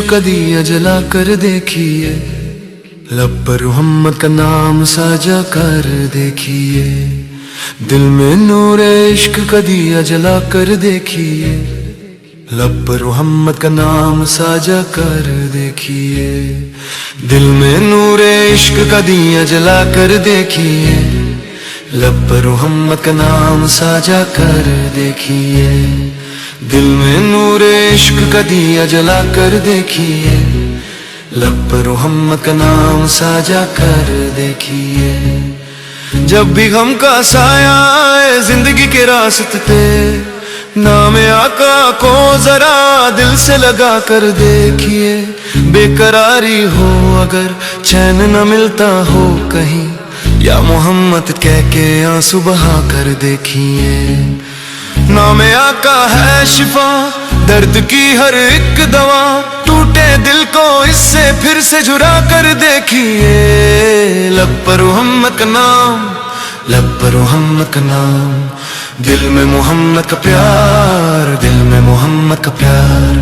का दिया जला कर देखिए, लब पर मोहम्मद का नाम साजा कर देखिए। दिल में नूर इश्क का दिया जला कर देखिए, लब पर मोहम्मद का नाम साजा कर देखिए। दिल में नूर इश्क का दिया जला कर देखिए, लब पर मोहम्मद का नाम साजा कर देखिए। दिल में नूर इश्क का दिया जला कर देखिए, लब पर मोहम्मद का नाम साजा कर देखिए। जब भी गम का साया आए जिंदगी के रास्ते पे, नाम आका को जरा दिल से लगा कर देखिए। बेकरारी हो अगर चैन न मिलता हो कहीं, या मोहम्मद कह के आंसू बहा कर देखिए। नाम आका है शिफा, दर्द की हर एक दवा, टूटे दिल को इससे फिर से जुड़ा कर देखिए। लब पर मोहम्मद का नाम, लब पर मोहम्मद का नाम, दिल में मोहम्मद का प्यार, दिल में मोहम्मद का प्यार।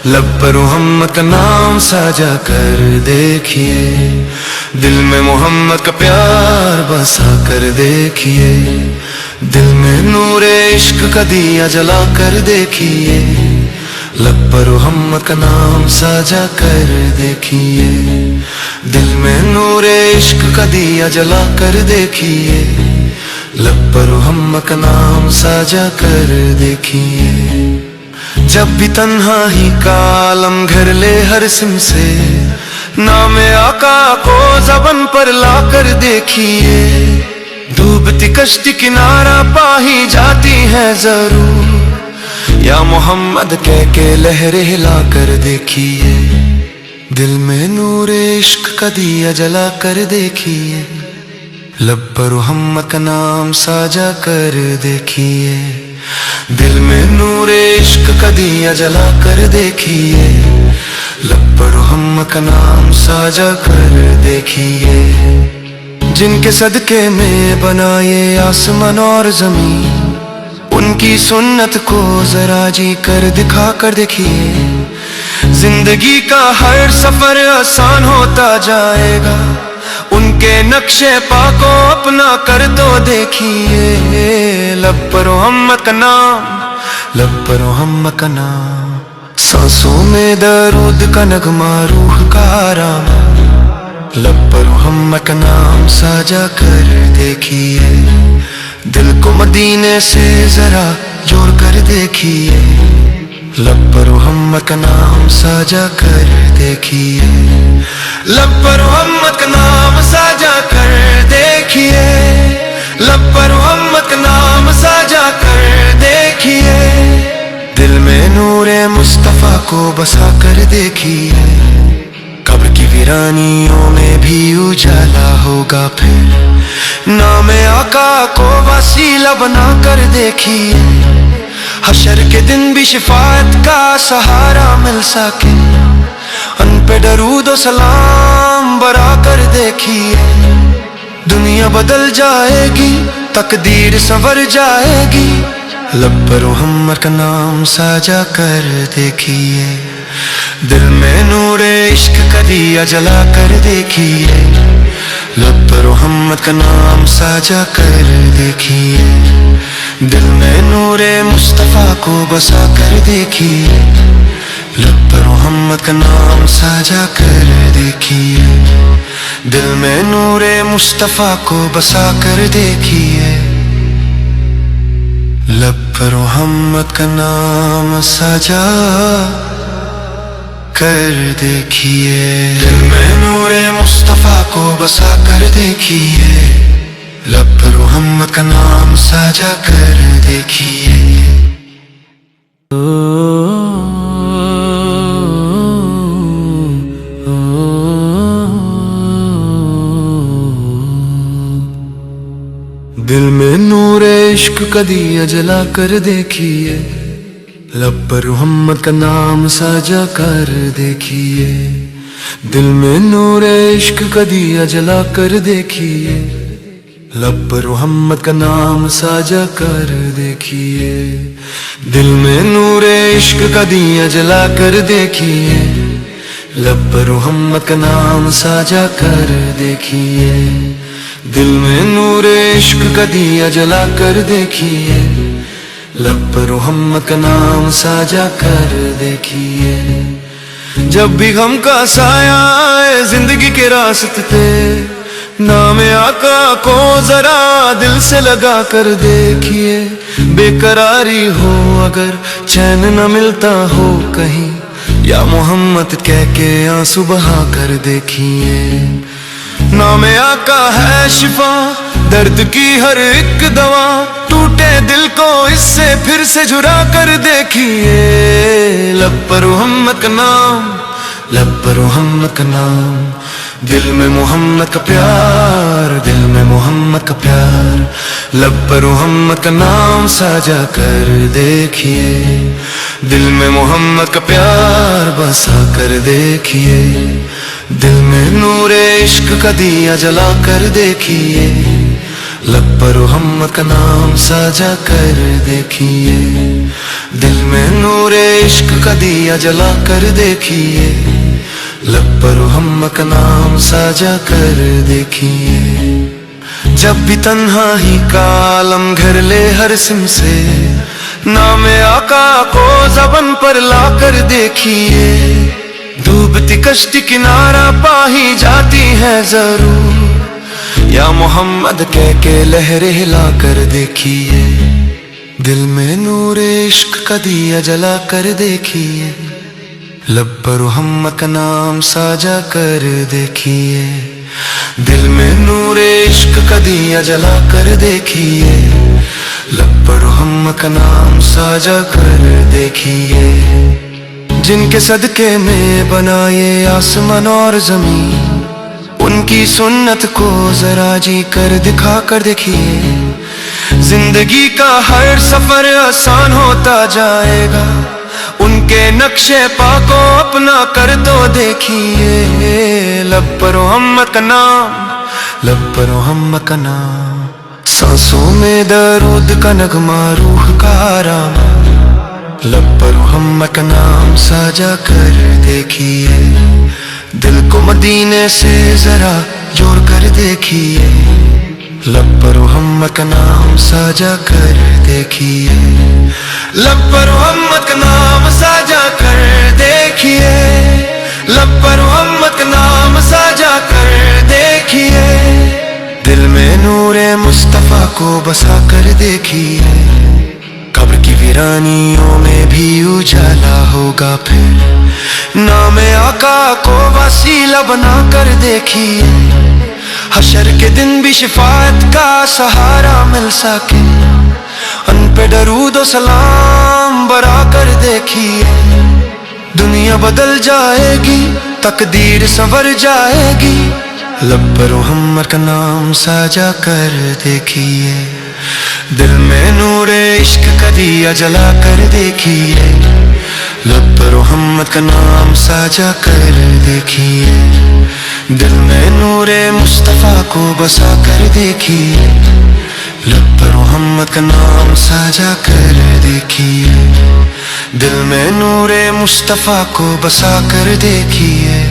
लब पर मोहम्मद का नाम साजा कर देखिए, दिल में मोहम्मद का प्यार बसा कर देखिए। दिल में नूर इश्क का दिया जला कर देखिए, लब पर मोहम्मद का नाम साजा कर देखिए। दिल में नूर इश्क का दिया जला कर देखिए, लब पर मोहम्मद का नाम साजा कर देखिए। जब भी तन्हाई का आलम घर ले हर सिम से, नाम आका को ज़बान पर ला कर देखिए। डूबती कश्ती किनारा पा ही जाती है जरूर, या मोहम्मद कह के लहरें हिला कर देखिए। दिल में नूर इश्क का दिया जला कर देखिए, लब पर मोहम्मद का नाम साजा कर देखिए। दिल में नूर इश्क का दिया जला कर देखिए, लब पर मोहम्मद का नाम साजा कर देखिए। जिनके सदके में बना ये आसमान और जमीन, उनकी सुन्नत को जरा जी कर दिखा कर देखिए। जिंदगी का हर सफर आसान होता जाएगा, उनके नक्शे पा को अपना कर तो देखिए। लब पर मोहम्मद का नाम, लब पर मोहम्मद का नाम, सांसों में दरूद का नगमा, रूह का आराम। लब पर मोहम्मद का नाम साजा कर देखिए, दिल को मदीने से जरा जोड़ कर देखिए। लब पर मोहम्मद का नाम साजा कर देखिए, लब पर मोहम्मद का नाम साजा कर देखिए। लब पर मोहम्मद का नाम साजा कर देखिए। दिल में नूरे मुस्तफा को बसा कर देखिए, कब्र की वीरानियों में भी उजाला होगा फिर। नाम आका को वसीला बना कर देखिए, हशर के दिन भी शिफाअत का सहारा मिल सके। उन पे दरूद और सलाम बरा कर देखिए। दुनिया बदल जाएगी, तकदीर संवर जाएगी। लब पर मोहम्मद का नाम साजा कर देखिए, दिल में नूर इश्क का दिया जला कर देखिए। लब पर मोहम्मद का नाम साजा कर देखिए, दिल में नूर मुस्तफा को बसा कर देखिए। लब पर मोहम्मद का नाम साजा कर देखिए, दिल में नूर मुस्तफा को बसा कर देखिए। लब पर मोहम्मद का नाम साजा कर देखिए, दिल में नूरे मुस्तफा को बसा कर देखिए। लब पर मोहम्मद का नाम साजा कर देखिए। दिल में नूर इश्क का दिया जला कर देखिए, लब पर मोहम्मद का नाम साजा कर देखिए। दिल में नूर इश्क का दिया जला कर देखिए, लब पर मोहम्मद का नाम साजा कर देखिए। दिल में नूर इश्क का दिया जला कर देखिए, लब पर मोहम्मद का नाम साजा कर देखिए, दिल में नूर इश्क का दिया जला कर देखिए, लब पर मोहम्मद का नाम साजा कर देखिए। जब भी गम का साया आए जिंदगी के रास्ते पे, नाम आका को जरा दिल से लगा कर देखिए। बेकरारी हो अगर, चैन न मिलता हो कहीं, या मोहम्मद कह के आंसू बहा कर देखिए। नाम आका है शिफा, दर्द की हर एक दवा, टूटे दिल को इससे फिर से जुड़ा कर देखिए। लब पर मोहम्मद का नाम, लब पर मोहम्मद का नाम, दिल में मोहम्मद का प्यार, दिल में मोहम्मद का प्यार। लब पर मोहम्मद का नाम साजा कर देखिए, दिल में मोहम्मद का प्यार बसा कर देखिए, दिल में नूर इश्क का दिया जला कर देखिए। लब पर मोहम्मद का नाम साजा कर देखिए, दिल में नूर इश्क का दिया जला कर देखिए। लब पर मोहम्मद का नाम साजा कर देखिए। जब भी तन्हाई का आलम घर ले हर सिम से, नाम आका को ज़बान पर ला कर देखिए। डूबती कश्ती किनारा पा ही जाती है जरूर, या मोहम्मद कह के लहरें हिला कर देखिए। दिल में नूर इश्क का दिया जला कर देखिए, लब पर मोहम्मद का नाम साजा कर देखिए। दिल में नूर इश्क का दिया जला कर देखिए, लब पर मोहम्मद का नाम साजा कर देखिए। जिनके सदके में बनाए आसमान और जमीन, उनकी सुन्नत को जरा जी कर दिखा कर देखिए। जिंदगी का हर सफर आसान होता जाएगा, उनके नक्शे पा को अपना कर तो देखिए। लब पर मोहम्मद का नाम, लब पर मोहम्मद का नाम, सांसों में दरूद का नगमा, रूह का आराम। लब पर मोहम्मद का नाम साजा कर देखिए, दिल को मदीने से जरा जोड़ कर देखिए। लब पर मोहम्मद का नाम साजा कर देखिए, लब पर मोहम्मद का नाम साजा कर देखिए, लब पर मोहम्मद का नाम साजा कर देखिए। दिल में नूरे मुस्तफा को बसा कर देखिए, कब्र की वीरानियों में भी उजाला होगा फिर। नाम आका को वसीला बना कर देखिए, हशर के दिन भी शिफाअत का सहारा मिल सके। उन पे दरूद और सलाम बरा कर देखिए, दुनिया बदल जाएगी, तकदीर संवर जाएगी। लब पर मोहम्मद का नाम साजा कर देखिए, दिल में नूर इश्क का दिया जला कर देखिए। लब पर मोहम्मद का नाम साजा कर देखिए, दिल में नूरे मुस्तफा को बसा कर देखिए। लब पर मोहम्मद का नाम साजा कर देखिए, दिल में नूरे मुस्तफा को बसा कर देखिए।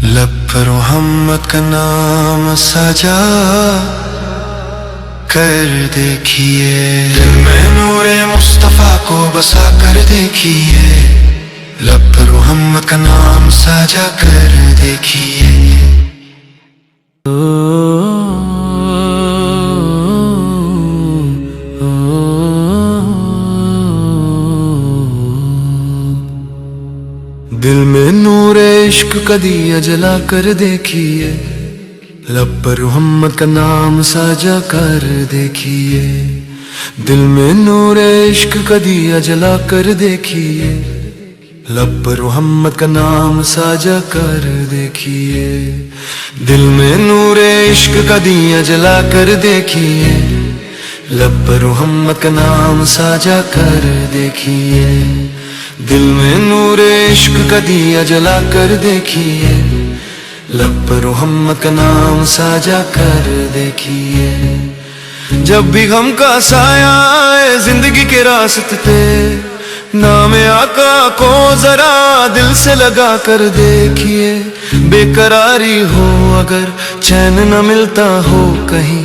लब पर मोहम्मद का नाम साजा कर देखिए, दिल में नूरे मुस्तफा को बसा कर देखिए। लब पर मोहम्मद का नाम साजा कर देखिए। दिल में नूर इश्क का दिया जला कर देखिए, लब पर मोहम्मद का नाम साजा कर देखिए। दिल में नूर इश्क का दिया जला कर देखिए, लब पर मोहम्मद का नाम साजा कर देखिए। दिल में नूर इश्क का दिया जला कर देखिए, लब पर मोहम्मद का नाम साजा कर देखिए। दिल में नूर इश्क का दिया जला कर देखिए, लब पर मोहम्मद का नाम साजा कर देखिए। जब भी गम का साया आए जिंदगी के रास्ते पे, نام آقا کو ذرا دل سے لگا کر دیکھیے، بے قراری ہو اگر چین نہ ملتا ہو کہیں،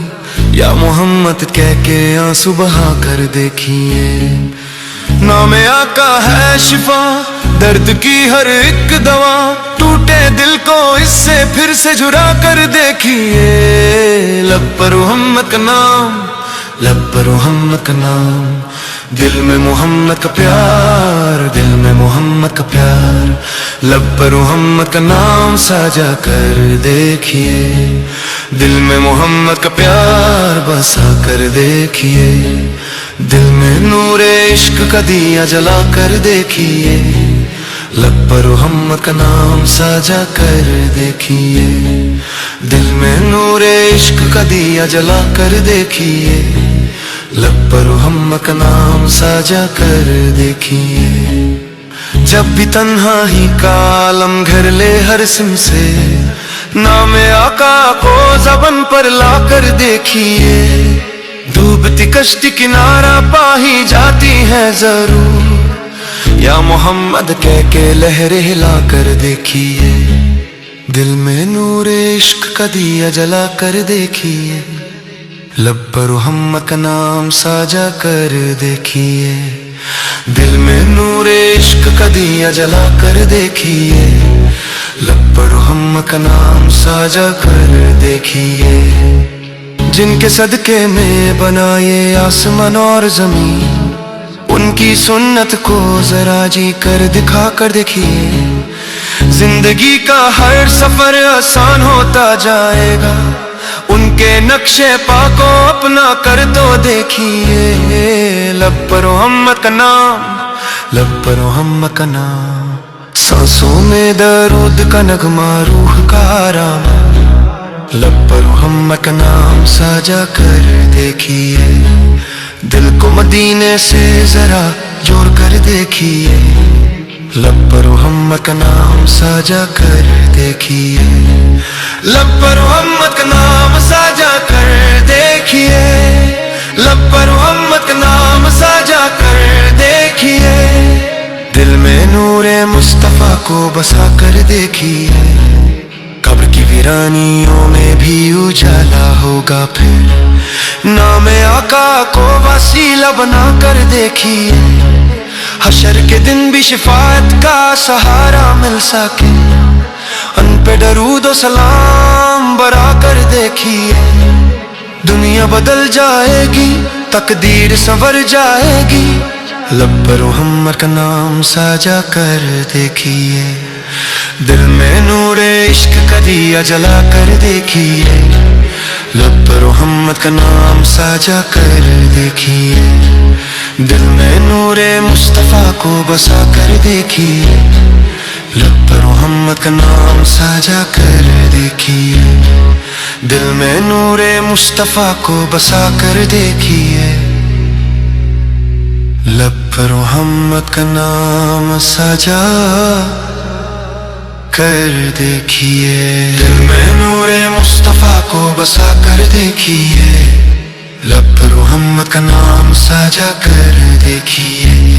یا محمد کہہ کے آنسو بہا کر دیکھیے۔ نام آقا ہے شفا، درد کی ہر ایک دوا، ٹوٹے دل کو اس سے پھر سے جڑا کر دیکھیے۔ لب پر محمد کا نام، لب پر محمد کا نام، دل میں محمد کا پیار، دل میں محمد کا پیار، لب پر محمد کا نام سجا کر دیکھیے، دل میں محمد کا پیار بسا کر دیکھیے، دل میں نور عشق کا دیا جلا کر دیکھیے، لب پر محمد کا نام سجا کر دیکھیے، دل میں نور عشق کا دیا جلا کر دیکھیے، لب پر محمد کا نام سجا کر دیکھیے۔ جب بھی تنہا ہی کا عالم گھر لے ہر سم سے، نام آقا کو زبان پر لا کر دیکھیے، ڈوبتی کشتی کنارہ پا ہی جاتی ہے ضرور، یا محمد کہہ کے لہریں ہلا کر دیکھیے، دل میں نور عشق کا دیا جلا کر دیکھیے، لب پر محمد کا نام سجا کر دیکھیے، دل میں نور عشق کا دیا جلا کر دیکھیے، لب پر محمد کا نام سجا کر دیکھیے۔ جن کے صدقے میں بنائے آسمان اور زمین، ان کی سنت کو ذرا جی کر دکھا کر دیکھیے، زندگی کا ہر سفر آسان ہوتا جائے گا، ان کے نقش پا کو اپنا کر تو دیکھیے، لب پر محمد کا نام، لب پر محمد کا نام، سانسوں میں درود کا نغمہ روح کا آرام، لب پر محمد کا نام سجا کر دیکھیے، دل کو مدینے سے ذرا جوڑ کر دیکھیے، لب پر محمد کا نام سجا کر دیکھیے، لب پر محمد کا نام سجا کر دیکھیے، لب پر محمد کا نام سجا کر دیکھیے، دل میں نور مصطفیٰ کو بسا کر دیکھیے، قبر کی ویرانیوں میں بھی اجالا ہوگا پھر، نام آقا کو وسیلہ بنا کر دیکھیے، حشر کے دن بھی شفاعت کا سہارا مل سکے، ان پہ درود و سلام برا کر دیکھیے، دنیا بدل جائے گی، تقدیر سنور جائے گی، لب پر محمد کا نام سجا کر دیکھیے، دل میں نور عشق کا دیا جلا کر دیکھیے، لب پر محمد کا نام سجا کر دیکھیے، دل میں نور مصطفیٰ کو بسا کر دیکھیے، لب پر محمد کا نام سجا کر دیکھیے، دل میں نور مصطفیٰ کو بسا کر دیکھیے، لب پر محمد کا نام سجا کر دیکھیے، دل میں نور مصطفیٰ کو بسا کر دیکھیے، لب پر محمد کا نام سجا کر دیکھیے۔